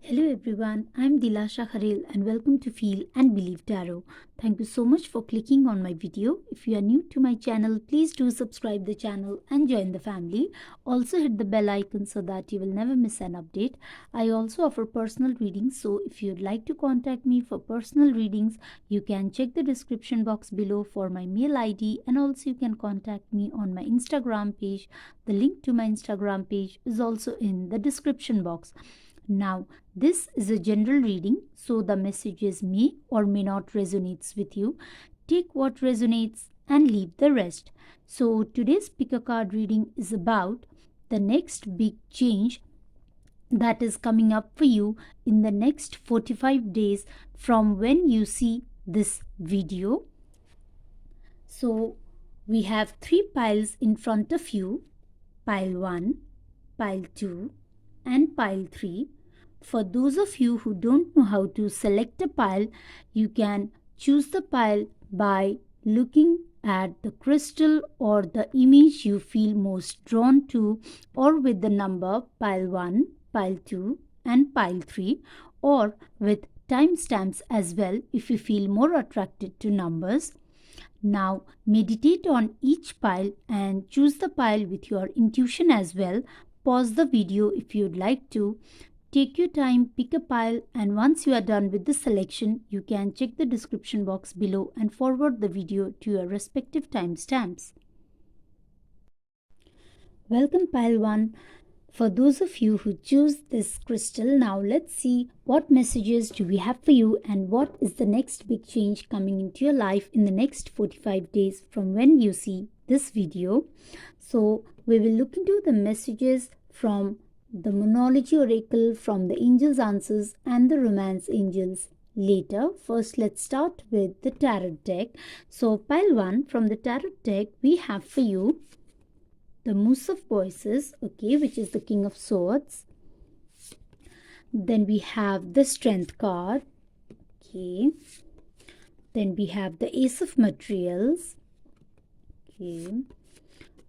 Hello everyone, I'm Dilasha Kharel and welcome to Feel and Believe Tarot. Thank you so much for clicking on my video. If you are new to my channel, please do subscribe the channel and join the family. Also hit the bell icon so that you will never miss an update. I also offer personal readings, so if you'd like to contact me for personal readings, you can check the description box below for my mail ID, and also you can contact me on my Instagram page. The link to my Instagram page is also in the description box. Now, this is a general reading, so the messages may or may not resonate with you. Take what resonates and leave the rest. So, today's pick a card reading is about the next big change that is coming up for you in the next 45 days from when you see this video. So, we have three piles in front of you: pile 1, pile 2, and pile 3. For those of you who don't know how to select a pile, you can choose the pile by looking at the crystal or the image you feel most drawn to, or with the number pile 1, pile 2, and pile 3, or with timestamps as well if you feel more attracted to numbers. Now meditate on each pile and choose the pile with your intuition as well. Pause the video if you'd like to. Take your time, pick a pile, and once you are done with the selection, you can check the description box below and forward the video to your respective timestamps. Welcome pile 1. For those of you who choose this crystal, now let's see what messages do we have for you and what is the next big change coming into your life in the next 45 days from when you see this video. So we will look into the messages from the Moonology Oracle, from the Angels Answers, and the Romance Angels later. First, let's start with the Tarot deck. So pile 1, from the Tarot deck, we have for you the Moose of Voices, okay, which is the King of Swords. Then we have the Strength card, okay. Then we have the Ace of Materials, okay.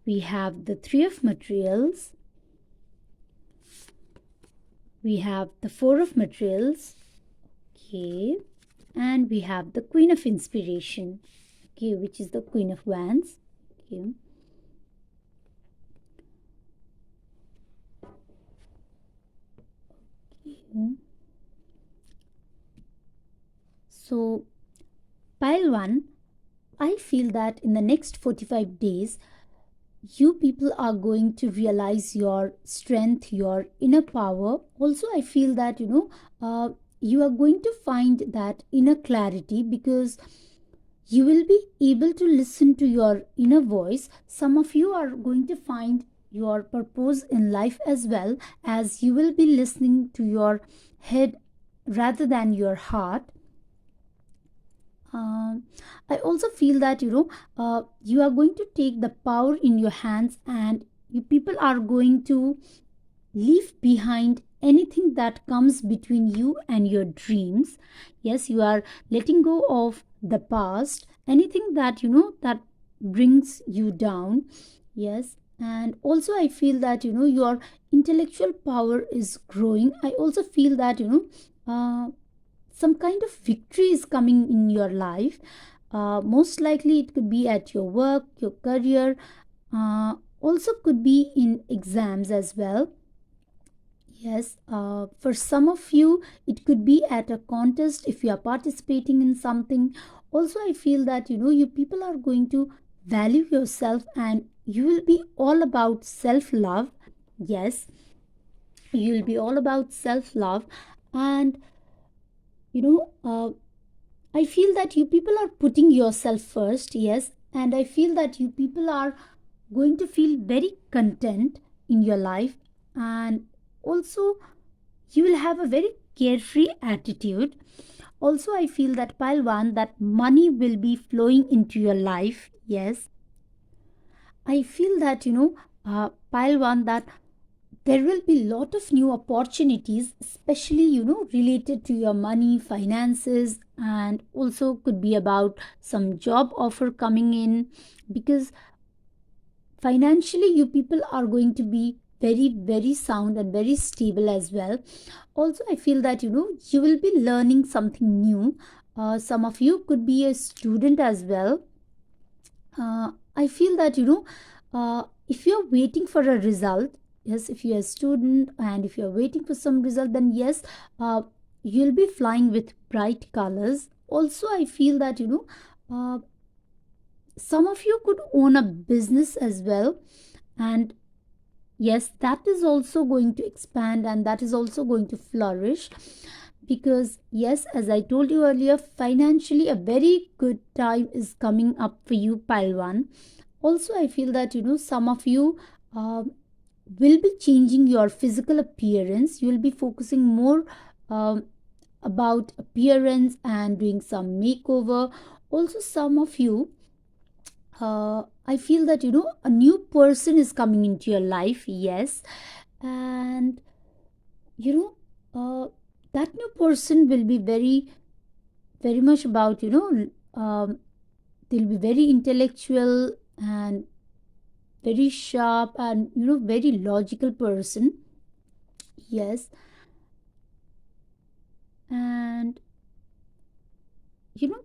We have the Three of Materials. We have the Four of Materials, okay. And we have the Queen of Inspiration, okay, which is the Queen of Wands, okay. So pile 1, I feel that in the next 45 days, you people are going to realize your strength, your inner power. Also, I feel that, you are going to find that inner clarity because you will be able to listen to your inner voice. Some of you are going to find your purpose in life as well, as you will be listening to your head rather than your heart. I also feel that you are going to take the power in your hands, and you people are going to leave behind anything that comes between you and your dreams. Yes, you are letting go of the past, anything that that brings you down. Yes, and also I feel that your intellectual power is growing. I also feel that some kind of victory is coming in your life. Most likely it could be at your work, your career, also could be in exams as well. Yes, for some of you it could be at a contest if you are participating in something. Also I feel that you people are going to value yourself and you will be all about self love. Yes, you will be all about self love. And I feel that you people are putting yourself first. Yes, and I feel that you people are going to feel very content in your life, and also you will have a very carefree attitude. Also I feel that pile 1, that money will be flowing into your life. Yes, I feel that pile 1, that there will be a lot of new opportunities, especially related to your money, finances, and also could be about some job offer coming in, because financially you people are going to be very sound and very stable as well. Also, I feel that you will be learning something new. Some of you could be a student as well. I feel that if you're waiting for a result, yes, if you're a student and if you're waiting for some result, then yes, you'll be flying with bright colors. Also, I feel that uh, some of you could own a business as well, and yes, that is also going to expand and that is also going to flourish. Because yes, as I told you earlier, financially a very good time is coming up for you, pile 1. Also, I feel that some of you will be changing your physical appearance. You will be focusing more um, about appearance and doing some makeover. Also, some of you, I feel that a new person is coming into your life. Yes, and you know that new person will be very much about they'll be very intellectual and very sharp and very logical person. Yes, and you know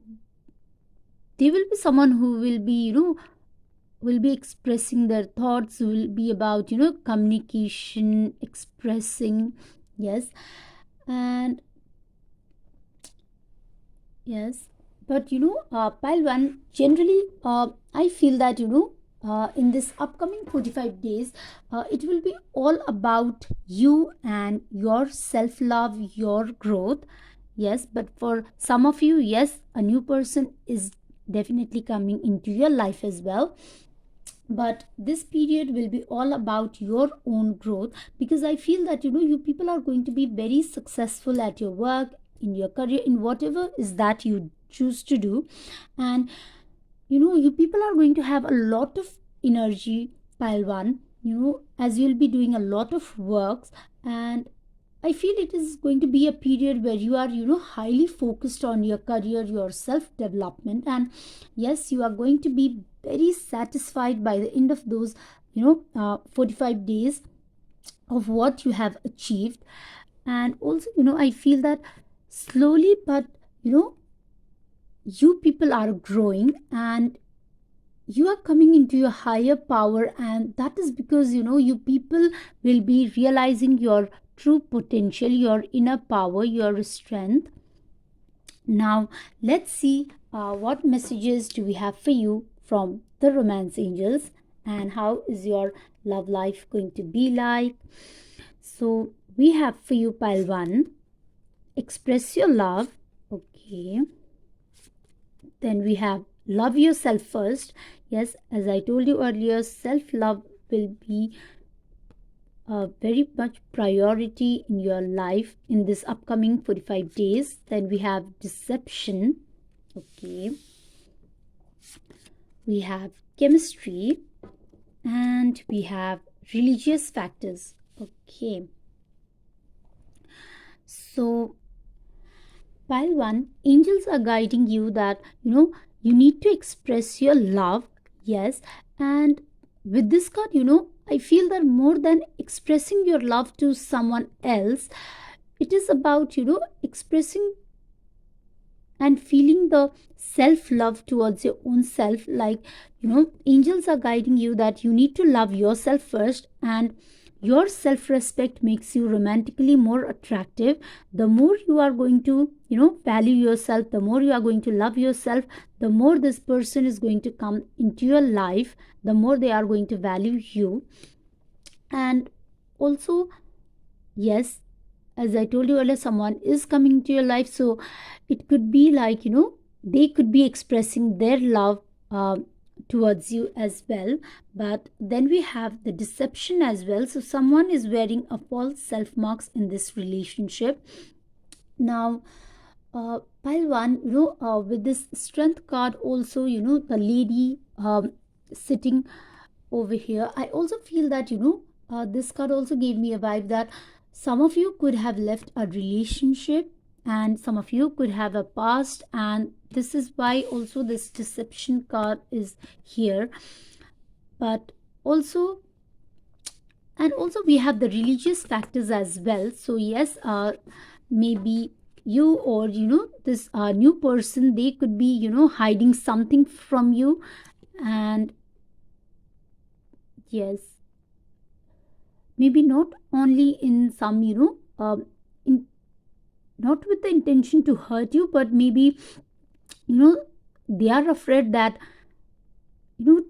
they will be someone who will be will be expressing their thoughts, will be about communication, expressing. Yes, and yes, but pile 1, generally I feel that in this upcoming 45 days, it will be all about you and your self love, your growth. Yes, but for some of you, yes, a new person is definitely coming into your life as well. But this period will be all about your own growth, because I feel that you people are going to be very successful at your work, in your career, in whatever is that you choose to do. And you people are going to have a lot of energy, pile 1, as you'll be doing a lot of works. And I feel it is going to be a period where you are highly focused on your career, your self development. And yes, you are going to be very satisfied by the end of those 45 days of what you have achieved. And also I feel that slowly, but you people are growing and you are coming into your higher power. And that is because you people will be realizing your true potential, your inner power, your strength. Now let's see what messages do we have for you from the romance angels, and how is your love life going to be like. So we have for you, pile 1, express your love. Okay, then we have love yourself first. Yes, as I told you earlier, self love will be very much priority in your life in this upcoming 45 days. Then we have deception. Okay, we have chemistry, and we have religious factors. Okay, so pile 1, angels are guiding you that you need to express your love. Yes, and with this card, I feel that more than expressing your love to someone else, it is about expressing and feeling the self love towards your own self. Like angels are guiding you that you need to love yourself first, and your self respect makes you romantically more attractive. The more you are going to value yourself, the more you are going to love yourself, the more this person is going to come into your life, the more they are going to value you. And also, yes, as I told you earlier, someone is coming into your life. So it could be like they could be expressing their love towards you as well. But then we have the deception as well. So someone is wearing a false self marks in this relationship. Now pile 1, with this strength card, also the lady sitting over here, I also feel that this card also gave me a vibe that some of you could have left a relationship, and some of you could have a past, and this is why also this deception card is here. But also And also we have the religious factors as well. So yes, maybe you, or this new person, they could be hiding something from you. And yes, maybe not only in some in, not with the intention to hurt you, but maybe you know they are afraid that you know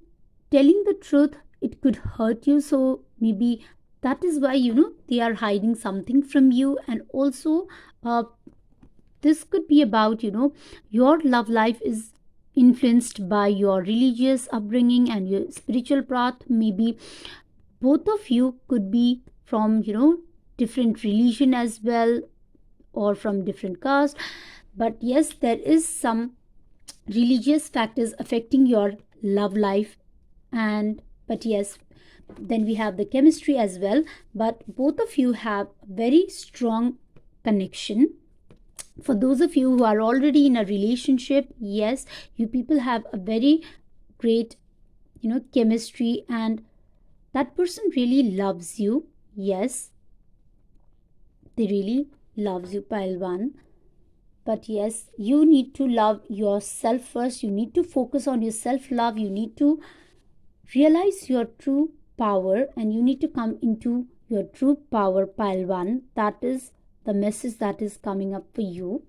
telling the truth, it could hurt you. So maybe that is why they are hiding something from you. And also uh, this could be about your love life is influenced by your religious upbringing and your spiritual path. Maybe both of you could be from different religion as well, or from different caste. But yes, there is some religious factors affecting your love life. And but yes, then we have the chemistry as well. But both of you have very strong connection. For those of you who are already in a relationship, yes, you people have a very great chemistry, and that person really loves you. Yes, they really loves you, pile one. But yes, you need to love yourself first. You need to focus on your self love. You need to realize your true power, and you need to come into your true power, pile one. That is the message that is coming up for you.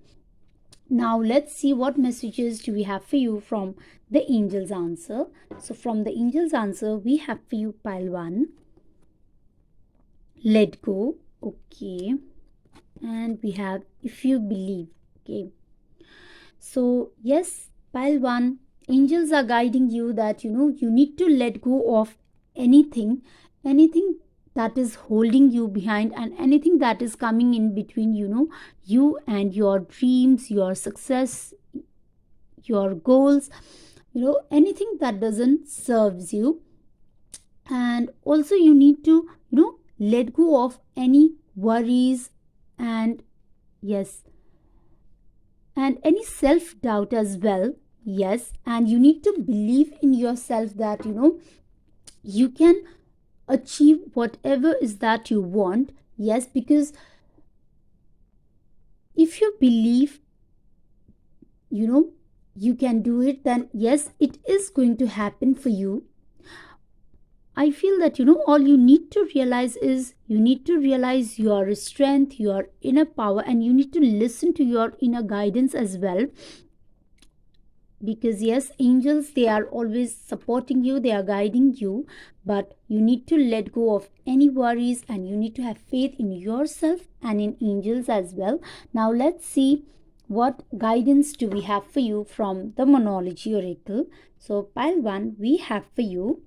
Now let's see what messages do we have for you from the angel's answer. So from the angel's answer, we have for you, pile one, let go. Okay. And we have, if you believe. Okay. So yes, pile one, angels are guiding you that you need to let go of anything that is holding you behind, and anything that is coming in between you and your dreams, your success, your goals, anything that doesn't serves you. And also you need to let go of any worries, and yes, and any self doubt as well. Yes, and you need to believe in yourself that you can achieve whatever is that you want. Yes, because if you believe you can do it, then yes, it is going to happen for you. I feel that all you need to realize is you need to realize your strength, your inner power, and you need to listen to your inner guidance as well. Because yes, angels, they are always supporting you, they are guiding you, but you need to let go of any worries, and you need to have faith in yourself and in angels as well. Now let's see what guidance do we have for you from the Monology Oracle. So pile one, we have for you,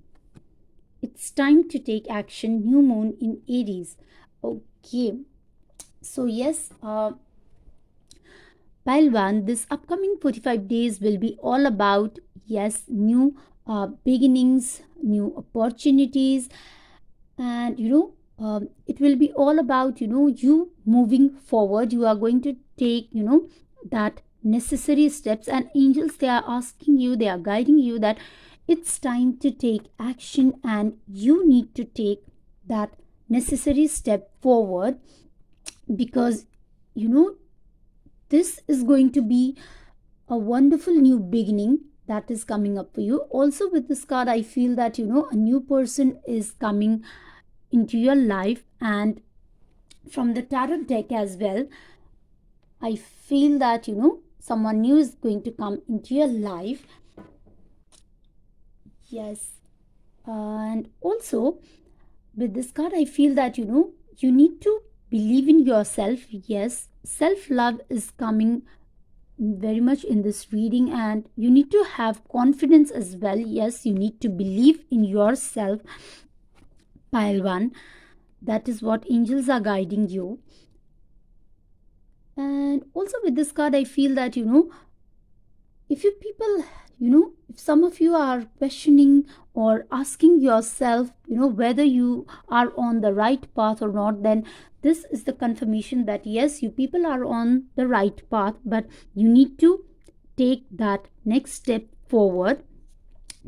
it's time to take action, new moon in Aries. Okay, so yes, pile one, this upcoming 45 days will be all about, yes, new beginnings, new opportunities. And it will be all about you moving forward. You are going to take that necessary steps, and angels, they are asking you, they are guiding you that it's time to take action, and you need to take that necessary step forward. Because this is going to be a wonderful new beginning that is coming up for you. Also with this card, I feel that a new person is coming into your life. And from the tarot deck as well, I feel that someone new is going to come into your life. Yes. And also with this card, I feel that you need to believe in yourself. Yes, self love is coming very much in this reading, and you need to have confidence as well. Yes, you need to believe in yourself, pile one. That is what angels are guiding you. And also with this card, I feel that if you people if some of you are questioning or asking yourself whether you are on the right path or not, then this is the confirmation that yes, you people are on the right path, but you need to take that next step forward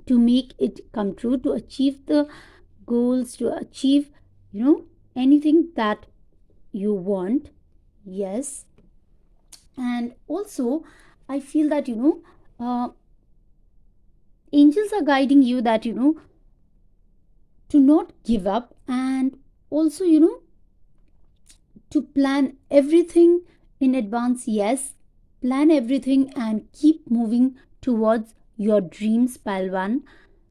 to make it come true, to achieve the goals, to achieve anything that you want. Yes. And also, I feel that angels are guiding you that to not give up, and also to plan everything in advance. Yes, plan everything and keep moving towards your dreams, Palwan.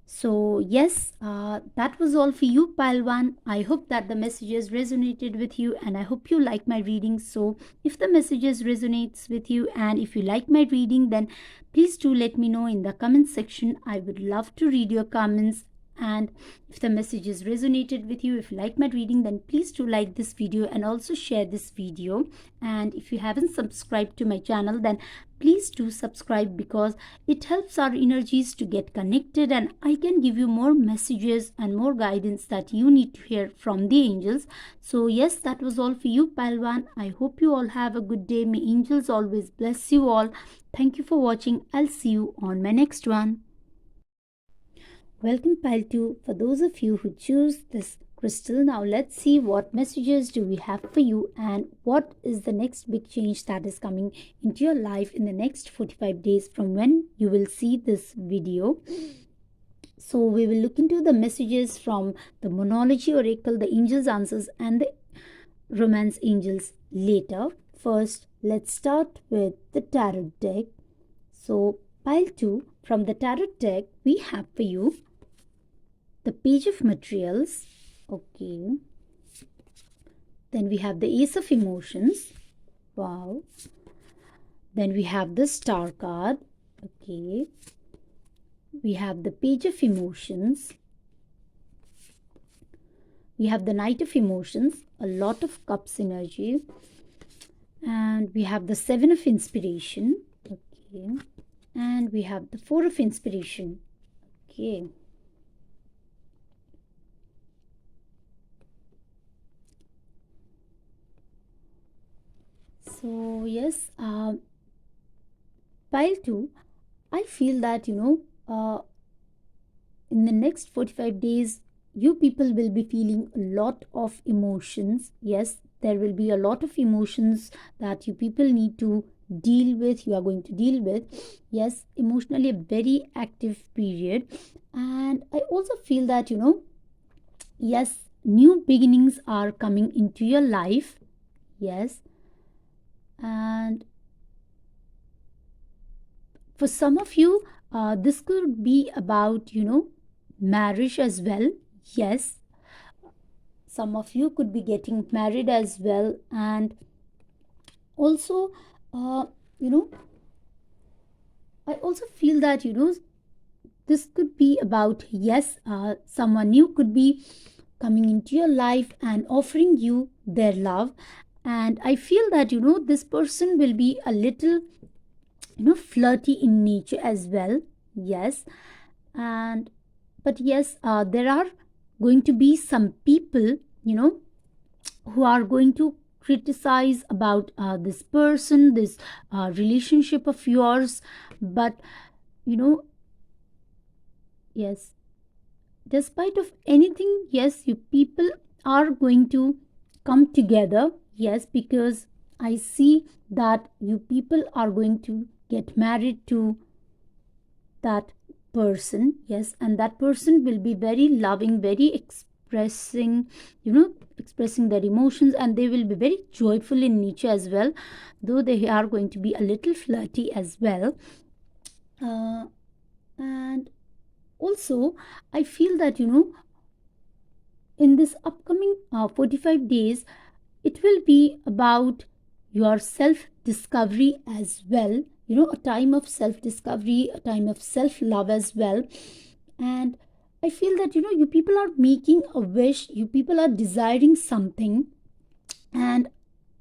So, yes, that was all for you, Palwan. I hope that the messages resonated with you, and I hope you like my reading. So, if the messages resonates with you and if you like my reading, then please do let me know in the comment section. I would love to read your comments. And if the messages resonated with you, if you like my reading, then please do like this video and also share this video. And if you haven't subscribed to my channel, then please do subscribe, because it helps our energies to get connected and I can give you more messages and more guidance that you need to hear from the angels. So yes, that was all for you, Palwan. I hope you all have a good day. May angels always bless you all. Thank you for watching. I'll see you on my next one. Welcome, pile 2. For those of you who choose this crystal, now let's see what messages do we have for you and what is the next big change that is coming into your life in the next 45 days from when you will see this video. So we will look into the messages from the Monology Oracle, the Angels Answers, and the Romance Angels later. First, let's start with the Tarot deck. So pile 2, from the Tarot deck, we have for you the Page of Materials. Okay. Then we have the Ace of Emotions. Wow. Then we have the Star card. Okay. We have the Page of Emotions. We have the Knight of Emotions, a lot of Cups energy. And we have the Seven of Inspiration. Okay. And we have the Four of Inspiration. Okay. So yes, pile 2, I feel that in the next 45 days you people will be feeling a lot of emotions. Yes, there will be a lot of emotions that you people need to deal with, you are going to deal with. Yes, emotionally a very active period. And I also feel that yes, new beginnings are coming into your life. Yes. And for some of you, this could be about marriage as well. Yes, some of you could be getting married as well. And also you know I also feel that this could be about, yes, someone new could be coming into your life and offering you their love. And I feel that this person will be a little flirty in nature as well. Yes. And but yes, there are going to be some people who are going to criticize about this person, this relationship of yours. But yes, despite of anything, yes, you people are going to come together. Yes, because I see that you people are going to get married to that person. Yes, and that person will be very loving, very expressing their emotions, and they will be very joyful in nature as well, though they are going to be a little flirty as well. And also I feel that in this upcoming 45 days, it will be about your self discovery as well. A time of self discovery, a time of self love as well. And I feel that you people are making a wish, you people are desiring something. And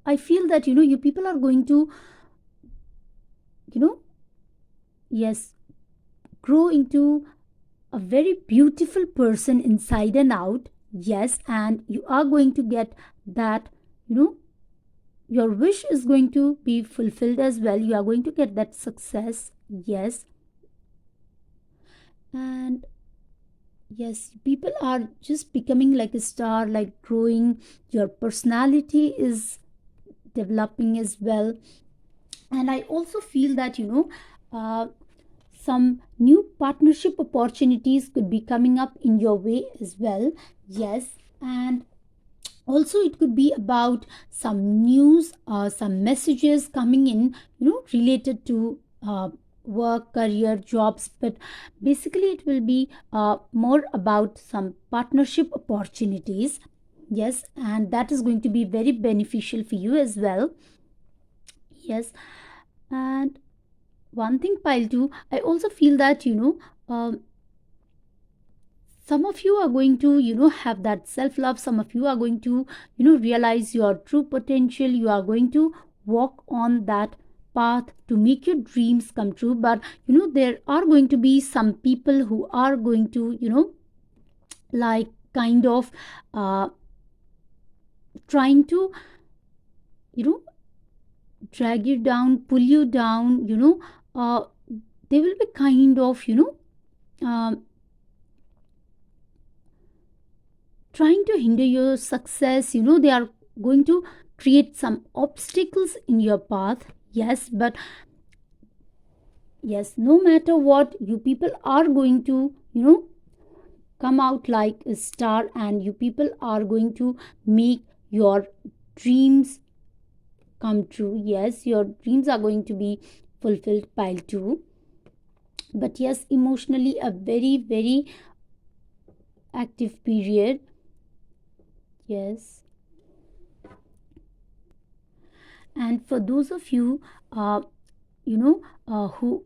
I feel that you people are going to yes, grow into a very beautiful person inside and out. Yes, and you are going to get that your wish is going to be fulfilled as well. You are going to get that success. Yes. And Yes, people are just becoming like a star, like growing. Your personality is developing as well. And I also feel that, uh, some new partnership opportunities could be coming up in your way as well. Yes, and also it could be about some news or some messages coming in, related to work, career, jobs. But basically it will be more about some partnership opportunities. Yes, and that is going to be very beneficial for you as well. Yes, and one thing, pile two, I also feel that, um, some of you are going to, have that self love. Some of you are going to, realize your true potential. You are going to walk on that path to make your dreams come true. But there are going to be some people who are going to, like kind of uh, trying to, you know drag you down, pull you down. They will be kind of, um, trying to hinder your success. They are going to create some obstacles in your path. Yes, but yes, no matter what, you people are going to, come out like a star, and you people are going to make your dreams come true. Yes, your dreams are going to be fulfilled, pile two. But yes, emotionally a very, very active period. Yes, and for those of you, who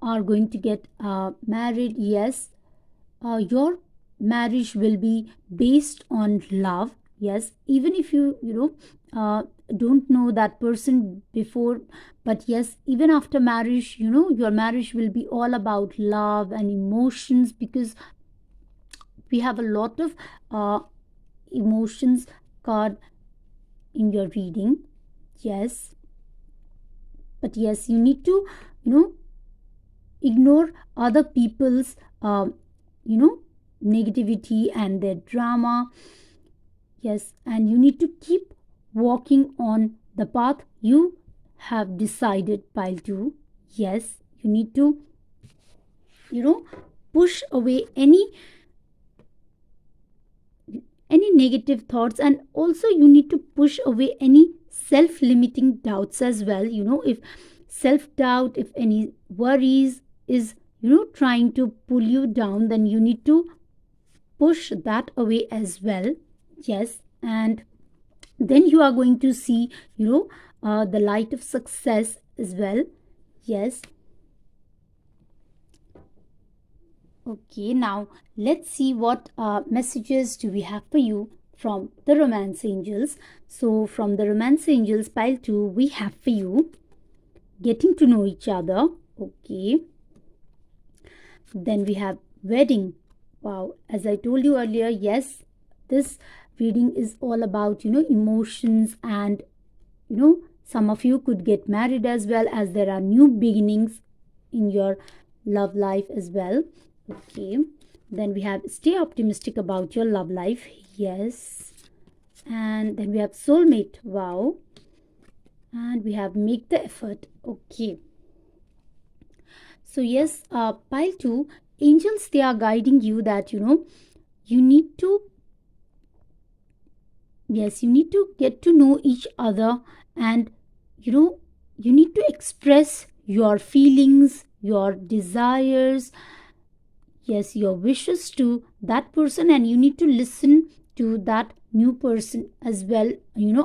are going to get married, yes, your marriage will be based on love. Yes, even if don't know that person before, but yes, even after marriage, your marriage will be all about love and emotions, because we have a lot of emotions card in your reading. Yes, but yes, you need to, you know ignore other people's you know negativity and their drama. Yes, and you need to keep walking on the path you have decided, pile 2. Yes, you need to, you know push away any negative thoughts, and also you need to push away any self limiting doubts as well. If self doubt, if any worries is, trying to pull you down, then you need to push that away as well. Yes, and then you are going to see, the light of success as well. Yes. Okay, now let's see what messages do we have for you from the romance angels. So from the romance angels pile 2, we have for you getting to know each other. Okay, then we have wedding. Wow, as I told you earlier, yes, this reading is all about, emotions, and some of you could get married as well, as there are new beginnings in your love life as well. Okay, then we have stay optimistic about your love life. Yes, and then we have soulmate. Wow, and we have make the effort. Okay, so yes, pile 2, angels, they are guiding you that, you need to, yes, you need to get to know each other, and you know you need to express your feelings, your desires, yes, your wishes to that person, and you need to listen to that new person as well,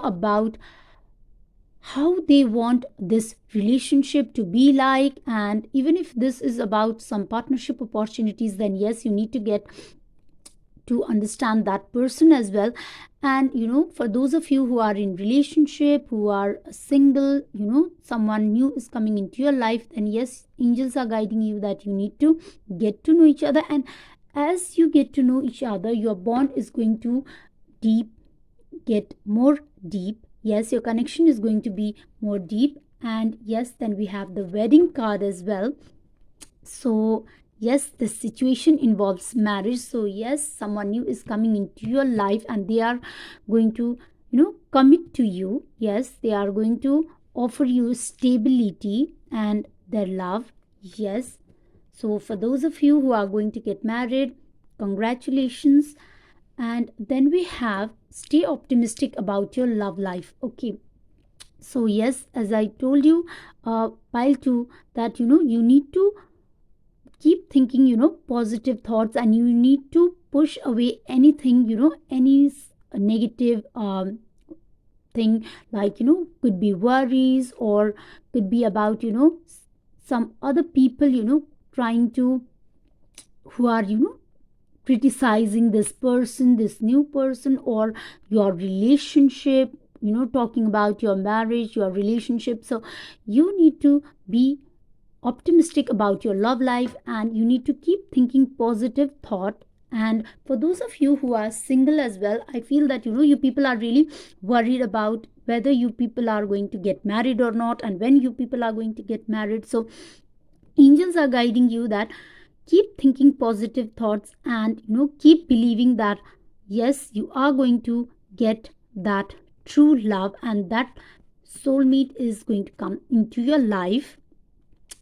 about how they want this relationship to be like. And even if this is about some partnership opportunities, then yes, you need to get to understand that person as well. And for those of you who are in relationship, who are single, someone new is coming into your life, then yes, angels are guiding you that you need to get to know each other. And as you get to know each other, your bond is going to deep get more deep. Yes, your connection is going to be more deep. And yes, then we have the wedding card as well. So yes, this situation involves marriage. So yes, someone new is coming into your life and they are going to commit to you. Yes, they are going to offer you stability and their love. Yes, so for those of you who are going to get married, congratulations. And then we have stay optimistic about your love life. Okay, so yes, as I told you, pile 2, that you need to keep thinking positive thoughts, and you need to push away anything, any negative thing, like could be worries, or could be about some other people trying to, who are criticizing this person, this new person, or your relationship, talking about your marriage, your relationship. So you need to be optimistic about your love life, and you need to keep thinking positive thought. And for those of you who are single as well, I feel that you people are really worried about whether you people are going to get married or not, and when you people are going to get married. So angels are guiding you that keep thinking positive thoughts, and keep believing that yes, you are going to get that true love, and that soulmate is going to come into your life.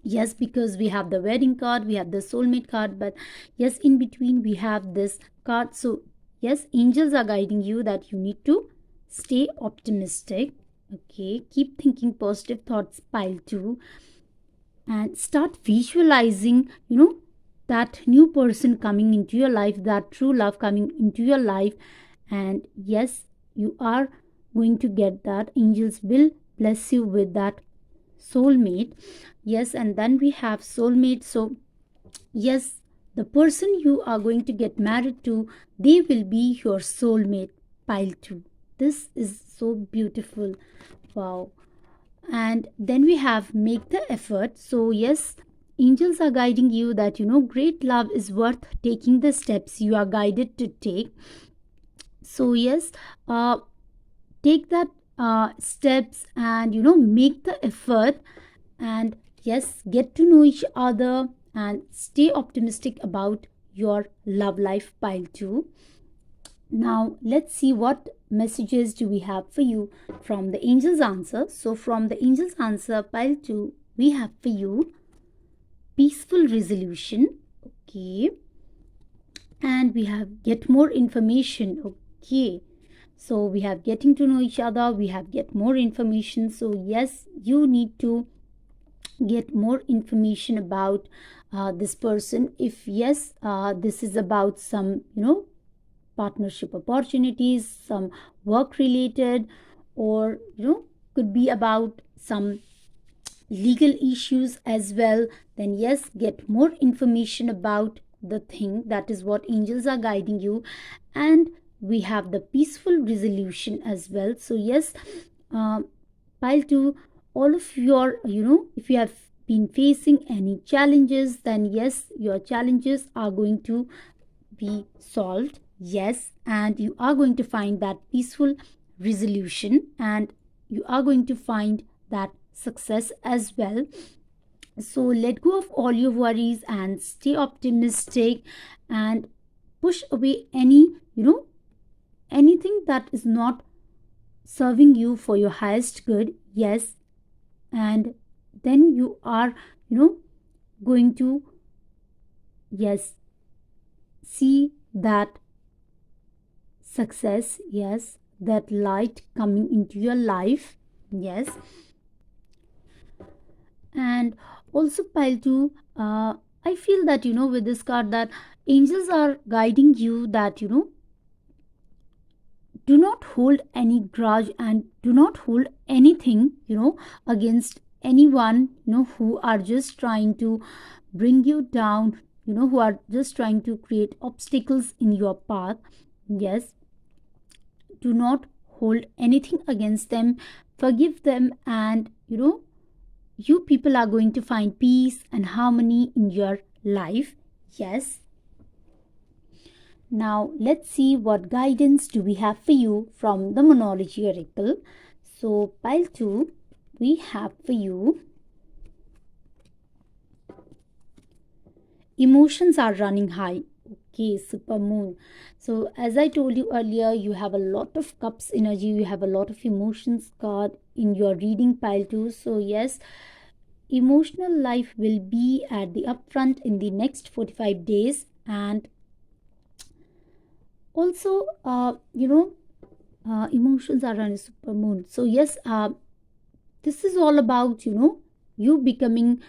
Yes, because we have the wedding card, we have the soulmate card, but yes, in between we have this card. So yes, angels are guiding you that you need to stay optimistic. Okay, keep thinking positive thoughts, pile 2, and start visualizing that new person coming into your life, that true love coming into your life. And yes, you are going to get that. Angels will bless you with that soulmate. Yes, and then we have soulmate. So yes, the person you are going to get married to, they will be your soulmate, pile 2. This is so beautiful. Wow. And then we have make the effort. So yes, angels are guiding you that great love is worth taking the steps you are guided to take. So yes, take that steps, and make the effort, and yes, get to know each other, and stay optimistic about your love life, pile 2. Now let's see what messages do we have for you from the angels answer. So from the angels answer, pile 2, we have for you peaceful resolution. Okay, and we have get more information. Okay, so we have getting to know each other, we have get more information. So yes, you need to get more information about this person. If yes, this is about some partnership opportunities, some work related, or could be about some legal issues as well, then yes, get more information about the thing. That is what angels are guiding you. And we have the peaceful resolution as well. So yes, pile 2, all of your if you have been facing any challenges, then yes, your challenges are going to be solved. Yes, and you are going to find that peaceful resolution, and you are going to find that success as well. So let go of all your worries and stay optimistic, and push away any anything that is not serving you for your highest good. Yes, and then you are going to, yes, see that success. Yes, that light coming into your life. Yes, and also pile 2, I feel that with this card, that angels are guiding you that do not hold any grudge, and do not hold anything against anyone who are just trying to bring you down, who are just trying to create obstacles in your path. Yes, do not hold anything against them, forgive them, and you people are going to find peace and harmony in your life. Yes, now let's see what guidance do we have for you from the Monology Oracle. So pile 2, we have for you emotions are running high. Okay, super moon. So as I told you earlier, you have a lot of cups energy, you have a lot of emotions card in your reading pile too. So yes, emotional life will be at the upfront in the next 45 days. And also emotions are on a super moon. So yes, this is all about you becoming,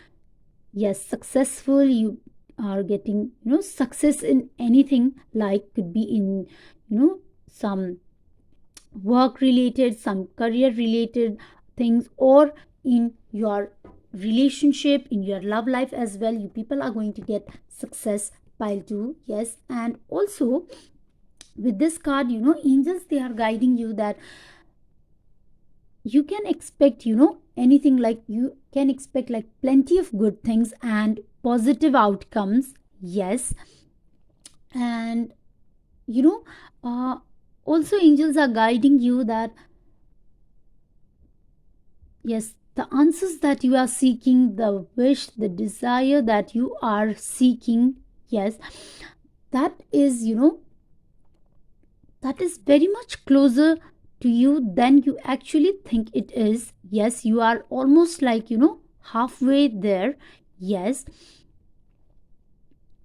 yes, successful. You are getting success in anything, like could be in some work related, some career related things, or in your relationship, in your love life as well. You people are going to get success pile 2. Yes, and also with this card, angels, they are guiding you that you can expect anything, like you can expect like plenty of good things and positive outcomes. Yes, and you know also angels are guiding you that yes, the answers that you are seeking, the wish, the desire that you are seeking, yes, that is that is very much closer to you than you actually think it is. Yes, you are almost like halfway there. Yes,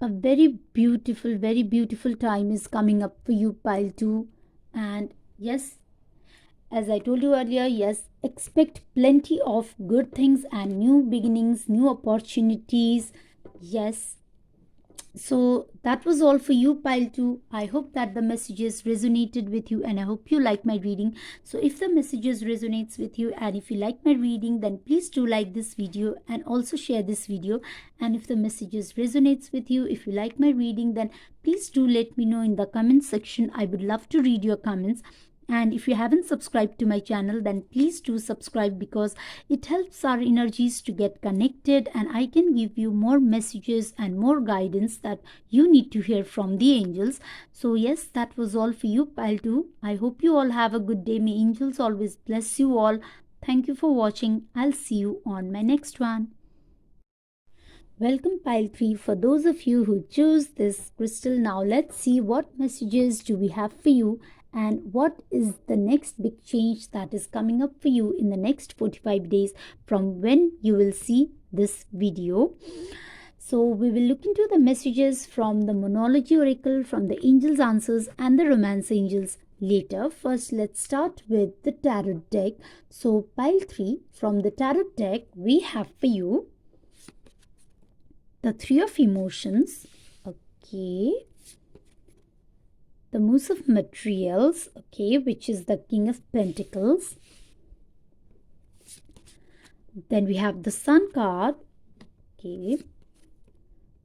a very beautiful time is coming up for you, pile 2. And yes, as I told you earlier, yes, expect plenty of good things and new beginnings, new opportunities. Yes, so that was all for you, pile 2. I hope that the messages resonated with you, and I hope you like my reading. So if the messages resonates with you and if you like my reading, then please do like this video and also share this video. And if the messages resonates with you, if you like my reading, then please do let me know in the comment section. I would love to read your comments. And if you haven't subscribed to my channel, then please do subscribe, because it helps our energies to get connected, and I can give you more messages and more guidance that you need to hear from the angels. So yes, that was all for you, pile 2. I hope you all have a good day. May angels always bless you all. Thank you for watching. I'll see you on my next one. Welcome, pile 3. For those of you who choose this crystal, now let's see what messages do we have for you, and what is the next big change that is coming up for you in the next 45 days from when you will see this video. So we will look into the messages from the Monology Oracle, from the Angels Answers, and the Romance Angels later. First, let's start with the Tarot deck. So pile 3, from the Tarot deck, we have for you the Three of Emotions. Okay, the Moose of Materials, okay, which is the King of Pentacles. Then we have the Sun card. Okay,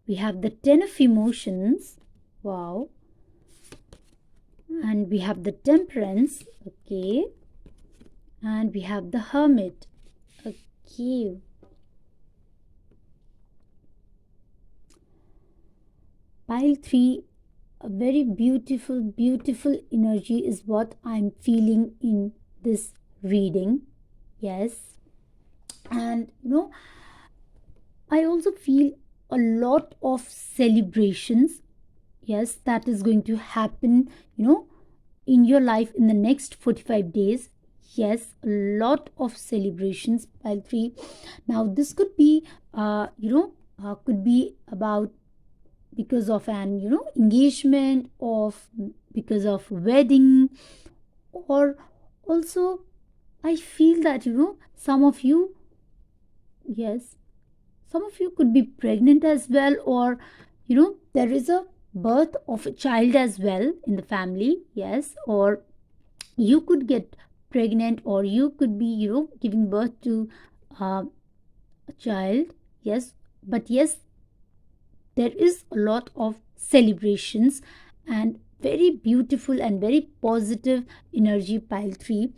we have the Ten of Emotions. Wow. And we have the Temperance. Okay, and we have the Hermit. Okay, pile 3, a very beautiful energy is what I'm feeling in this reading. Yes, and I also feel a lot of celebrations. Yes, that is going to happen in your life in the next 45 days. Yes, a lot of celebrations, pile 3. Now this could be could be about because of an engagement, of because of wedding, or also I feel that some of you, yes, some of you could be pregnant as well, or there is a birth of a child as well in the family. Yes, or you could get pregnant, or you could be giving birth to a child. Yes, but yes, there is a lot of celebrations and very beautiful and very positive energy, pile 3.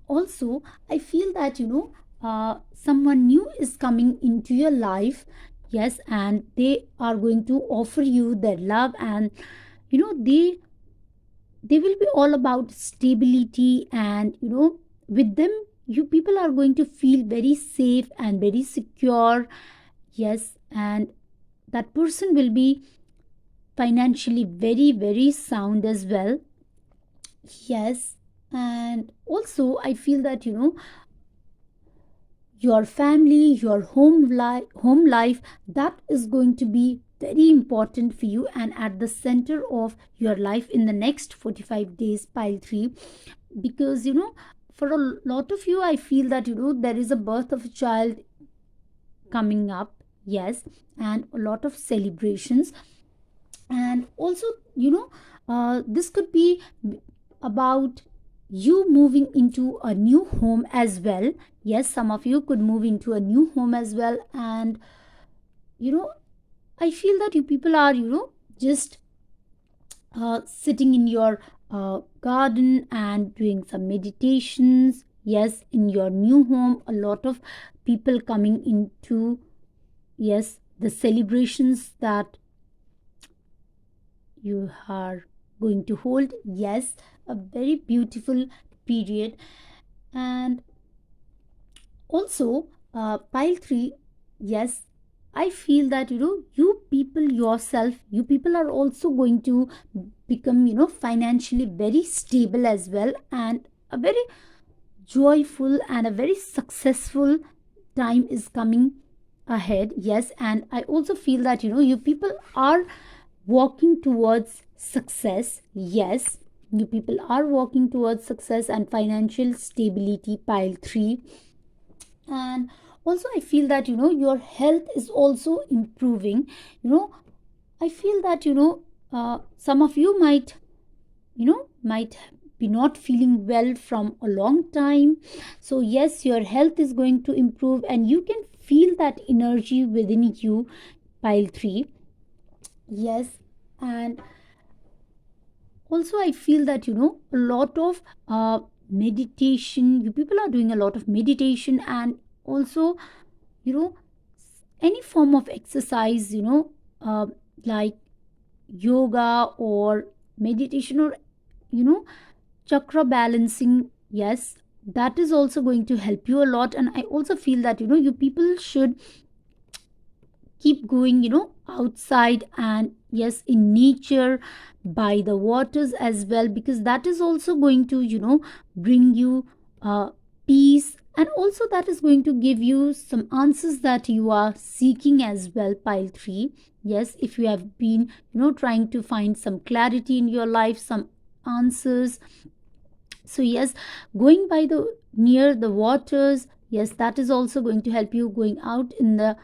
Also, I feel that someone new is coming into your life. Yes, and they are going to offer you their love, and they will be all about stability, and with them you people are going to feel very safe and very secure. Yes, and that person will be financially very, very sound as well. Yes, and also I feel that your family, your home life, that is going to be very important for you and at the center of your life in the next 45 days, pile 3. Because for a lot of you, I feel that there is a birth of a child coming up. Yes, and a lot of celebrations. And also, this could be about you moving into a new home as well. Yes, some of you could move into a new home as well. And you know I feel that you people are just sitting in your garden and doing some meditations. Yes, in your new home, a lot of people coming into, yes, the celebrations that you are going to hold. Yes, a very beautiful period. And also, pile 3, yes, I feel that you people yourself, you people are also going to become financially very stable as well, and a very joyful and a very successful time is coming ahead. Yes, and I also feel that you people are walking towards success. Yes, you people are walking towards success and financial stability, pile 3. And also I feel that your health is also improving. I feel that some of you might be not feeling well from a long time. So yes, your health is going to improve and you can feel that energy within you, pile 3. Yes, and also I feel that a lot of meditation, you people are doing a lot of meditation, and also you know any form of exercise, like yoga or meditation, or you know chakra balancing. Yes, that is also going to help you a lot. And I also feel that you people should keep going outside, and yes, in nature, by the waters as well, because that is also going to bring you peace, and also that is going to give you some answers that you are seeking as well, pile 3. Yes, if you have been trying to find some clarity in your life, some answers. So yes, going by the near the waters, yes, that is also going to help you. Going out in the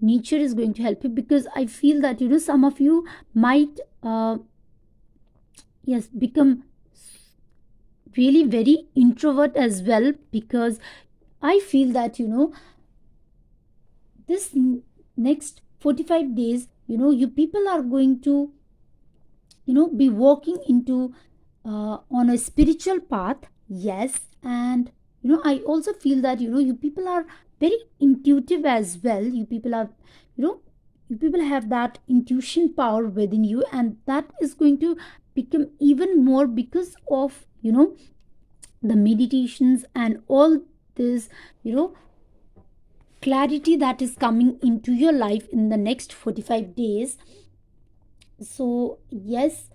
nature is going to help you, because I feel that some of you might yes, become really very introvert as well, because I feel that this next 45 days, you people are going to be walking into on a spiritual path. Yes, and I also feel that you people are very intuitive as well. You people are you know you people have that intuition power within you, and that is going to become even more because of the meditations and all this you know clarity that is coming into your life in the next 45 days. So yes,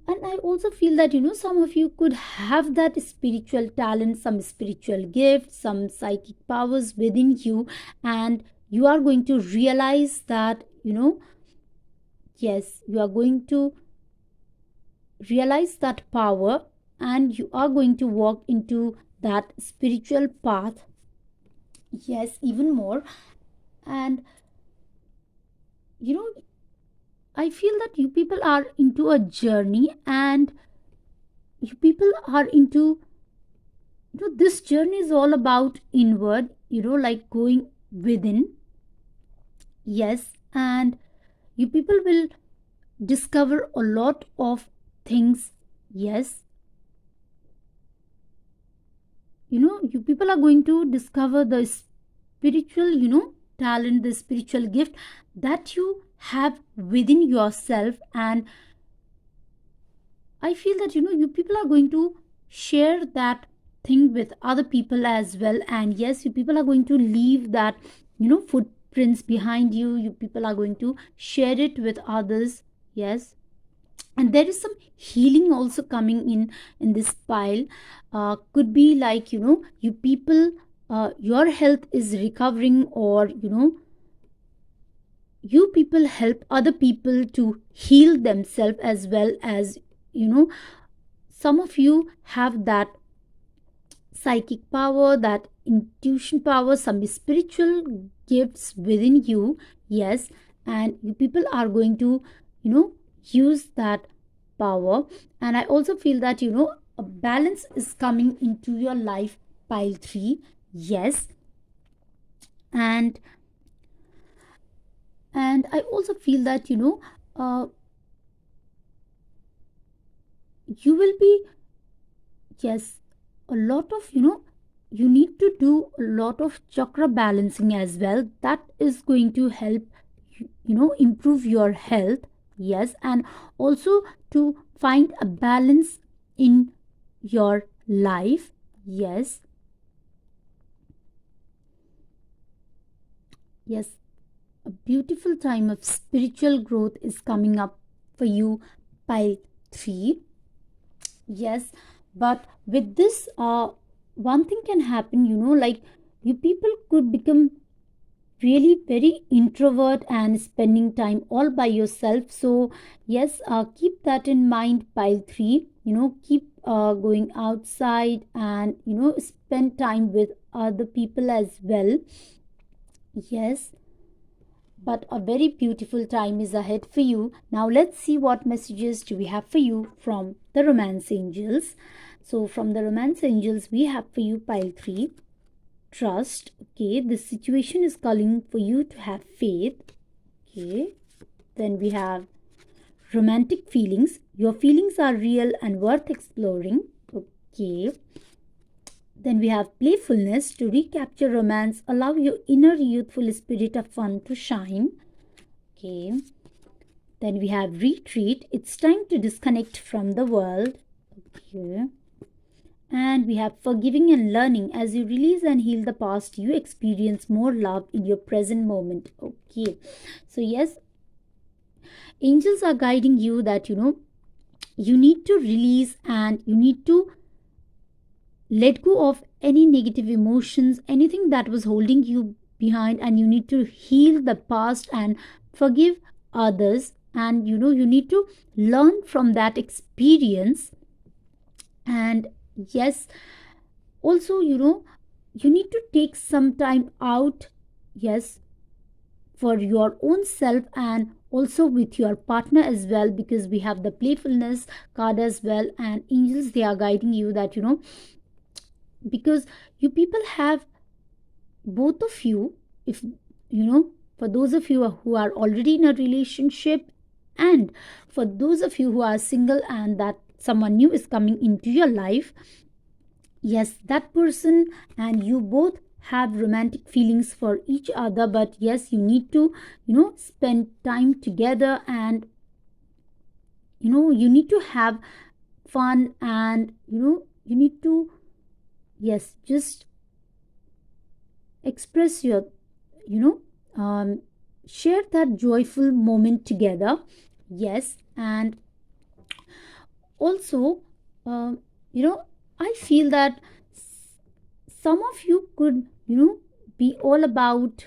and I also feel that some of you could have that spiritual talent, some spiritual gift, some psychic powers within you, and you are going to realize that yes, you are going to realize that power, and you are going to walk into that spiritual path. Yes, even more. And you know I feel that you people are into a journey, and you people are into this journey is all about inward, like going within. Yes, and you people will discover a lot of things. Yes, you people are going to discover the spiritual talent, the spiritual gift that you have within yourself. And I feel that you people are going to share that thing with other people as well. And yes, you people are going to leave that footprints behind you. You people are going to share it with others. Yes, and there is some healing also coming in this pile. Could be like, you people, your health is recovering, or you people help other people to heal themselves, as well as, you know some of you have that psychic power, that intuition power, some spiritual gifts within you. Yes, and you people are going to, use that power. And I also feel that, a balance is coming into your life, pile 3. Yes, and I also feel that, you will be, yes, a lot of, you need to do a lot of chakra balancing as well. That is going to help improve your health. Yes, and also to find a balance in your life. Yes, yes, a beautiful time of spiritual growth is coming up for you, pile 3. Yes, but with this, one thing can happen, like, you people could become really very introvert and spending time all by yourself. So yes, keep that in mind, pile 3. Keep going outside, and spend time with other people as well. Yes, but a very beautiful time is ahead for you. Now let's see what messages do we have for you from the romance angels. So from the romance angels, we have for you, pile 3, trust. Okay, this situation is calling for you to have faith. Okay, then we have romantic feelings. Your feelings are real and worth exploring. Okay, then we have playfulness. To recapture romance, allow your inner youthful spirit of fun to shine. Okay, then we have retreat. It's time to disconnect from the world. Okay, and we have forgiving and learning. As you release and heal the past, you experience more love in your present moment. Okay, so yes, angels are guiding you that, you need to release, and you need to let go of any negative emotions, anything that was holding you behind, and you need to heal the past and forgive others. And you need to learn from that experience. And yes, also, you need to take some time out. Yes, for your own self, and also with your partner as well, because we have the playfulness card as well. And angels, they are guiding you that, because you people have, both of you, if for those of you who are already in a relationship, and for those of you who are single and that someone new is coming into your life, yes, that person and you both have romantic feelings for each other. But yes, you need to, spend time together, and you need to have fun, and you need to, yes, just express your, you know share that joyful moment together. Yes, and also, you know I feel that some of you could, be all about,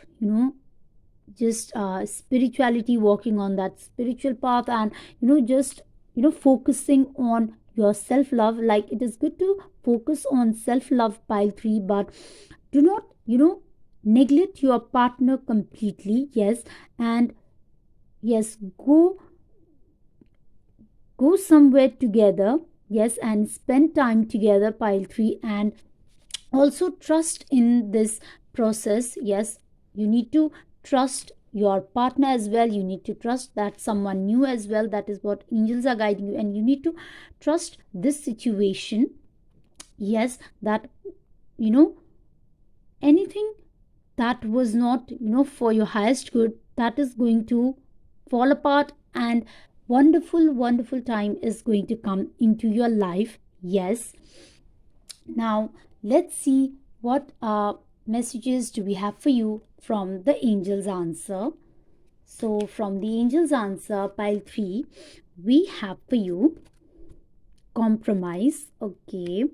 just spirituality, walking on that spiritual path, and just focusing on your self love. Like, it is good to focus on self love, pile 3, but do not, neglect your partner completely. Yes, and yes, go somewhere together. Yes, and spend time together, pile 3, and also trust in this process. Yes, you need to trust your partner as well. You need to trust that someone new as well. That is what angels are guiding you, and you need to trust this situation. Yes, that, anything that was not, for your highest good, that is going to fall apart, and wonderful time is going to come into your life. Yes, now let's see what messages do we have for you from the angel's answer? So from the angel's answer, pile 3, we have for you compromise, okay,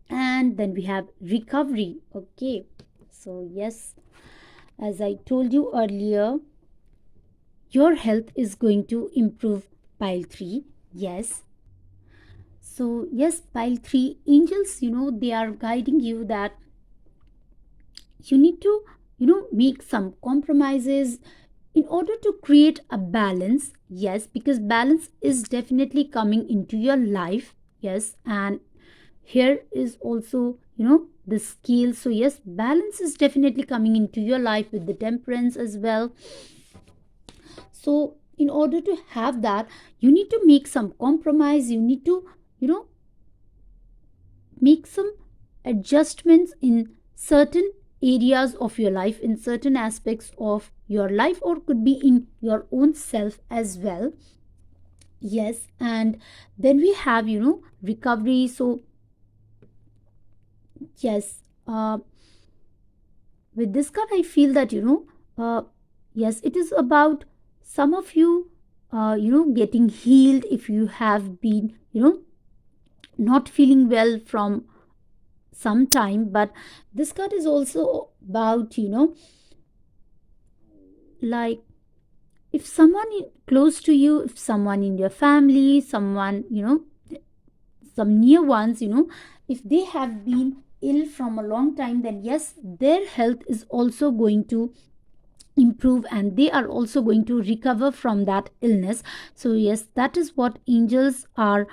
and then we have recovery, okay. So yes, as I told you earlier, your health is going to improve, pile 3, yes. So yes, pile 3, angels, they are guiding you that you need to, make some compromises in order to create a balance. Yes, because balance is definitely coming into your life. Yes, and here is also, the scale. So yes, balance is definitely coming into your life with the temperance as well. So in order to have that, you need to make some compromise. You need to, make some adjustments in certain areas of your life, in certain aspects of your life, or could be in your own self as well. Yes, and then we have, recovery. So yes, with this card I feel that, yes, it is about some of you, getting healed if you have been, not feeling well from some time. But this card is also about, like, if someone close to you, if someone in your family, someone, some near ones, if they have been ill from a long time, then yes, their health is also going to improve and they are also going to recover from that illness. So yes, that is what angels are,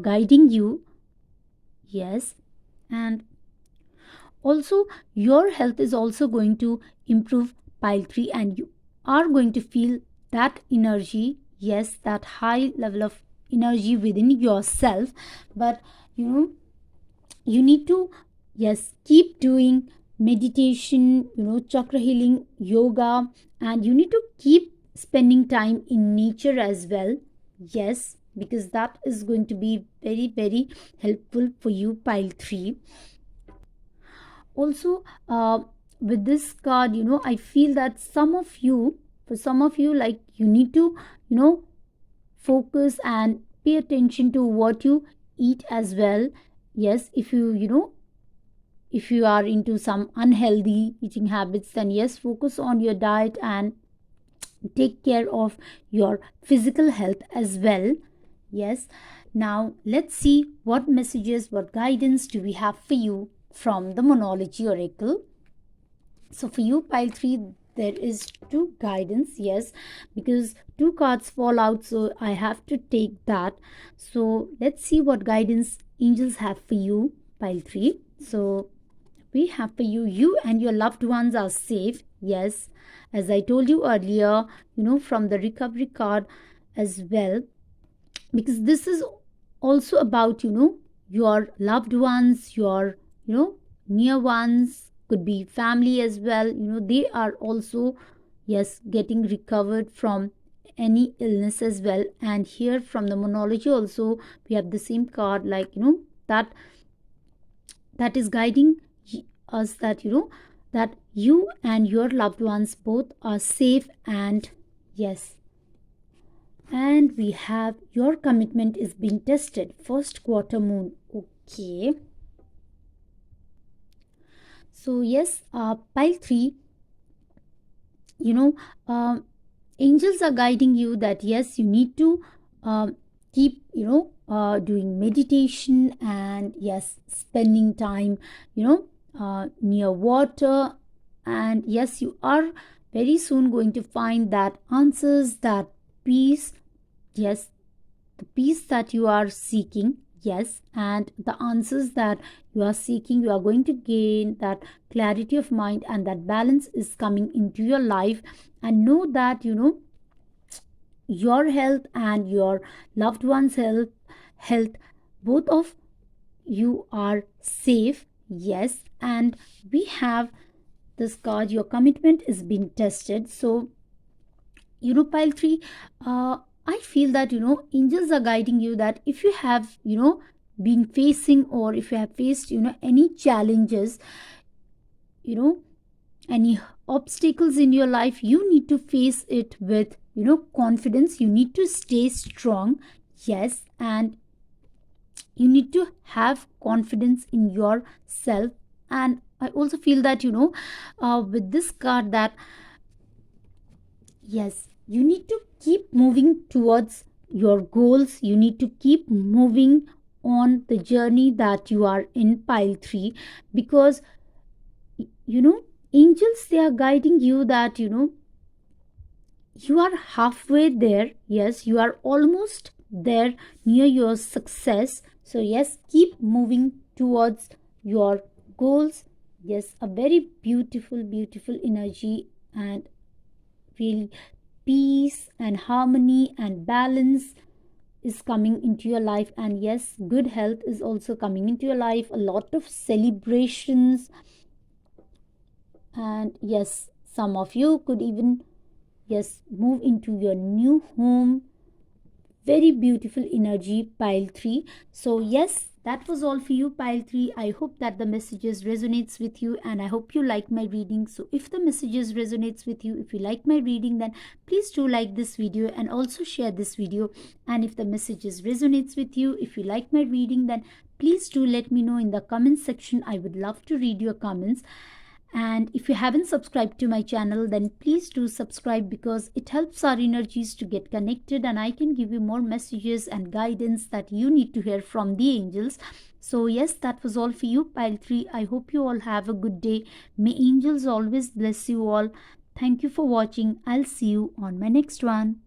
guiding you. Yes, and also your health is also going to improve, pile 3, and you are going to feel that energy. Yes, that high level of energy within yourself. But you need to, yes, keep doing meditation, chakra healing, yoga, and you need to keep spending time in nature as well. Yes, because that is going to be very, very helpful for you, pile 3. Also, with this card, I feel that some of you, for some of you, like, you need to, focus and pay attention to what you eat as well. Yes, if if you are into some unhealthy eating habits, then yes, focus on your diet and take care of your physical health as well. Yes, now let's see what messages, what guidance do we have for you from the Monology Oracle. So for you, pile 3, there is two guidance. Yes, because two cards fall out, so I have to take that. So let's see what guidance angels have for you, pile 3. So we have for you, you and your loved ones are safe. Yes, as I told you earlier, from the recovery card as well, because this is also about, your loved ones, your, near ones, could be family as well. They are also, yes, getting recovered from any illness as well. And here from the Monology also, we have the same card, like, that is guiding us, that, that you and your loved ones both are safe. And yes, and we have your commitment is being tested, first quarter moon, okay. So yes, pile 3, you know angels are guiding you that yes, you need to keep, doing meditation, and yes, spending time, near water. And yes, you are very soon going to find that answers, that peace. Yes, the peace that you are seeking. Yes, and the answers that you are seeking, you are going to gain that clarity of mind, and that balance is coming into your life. And know that, your health and your loved ones health, both of you are safe. Yes, and we have this card, your commitment is being tested. So pile 3, I feel that, angels are guiding you that if you have, been facing, or if you have faced any challenges, any obstacles in your life, you need to face it with confidence. You need to stay strong. Yes, and you need to have confidence in yourself. And I also feel that with this card, that yes, you need to keep moving towards your goals. You need to keep moving on the journey that you are in, pile 3, because angels, they are guiding you that you are halfway there. Yes, you are almost there, near your success. So yes, keep moving towards your goals. Yes, a very beautiful energy, and really peace and harmony and balance is coming into your life. And yes, good health is also coming into your life, a lot of celebrations. And yes, some of you could even move into your new home. Very beautiful energy, pile 3. So yes, that was all for you, pile 3. I hope that the messages resonates with you, and I hope you like my reading. So if the messages resonates with you, if you like my reading, then please do like this video and also share this video. And if the messages resonates with you, if you like my reading, then please do let me know in the comment section. I would love to read your comments. And if you haven't subscribed to my channel, then please do subscribe, because it helps our energies to get connected, and I can give you more messages and guidance that you need to hear from the angels. So yes, that was all for you, pile 3. I hope you all have a good day. May angels always bless you all. Thank you for watching. I'll see you on my next one.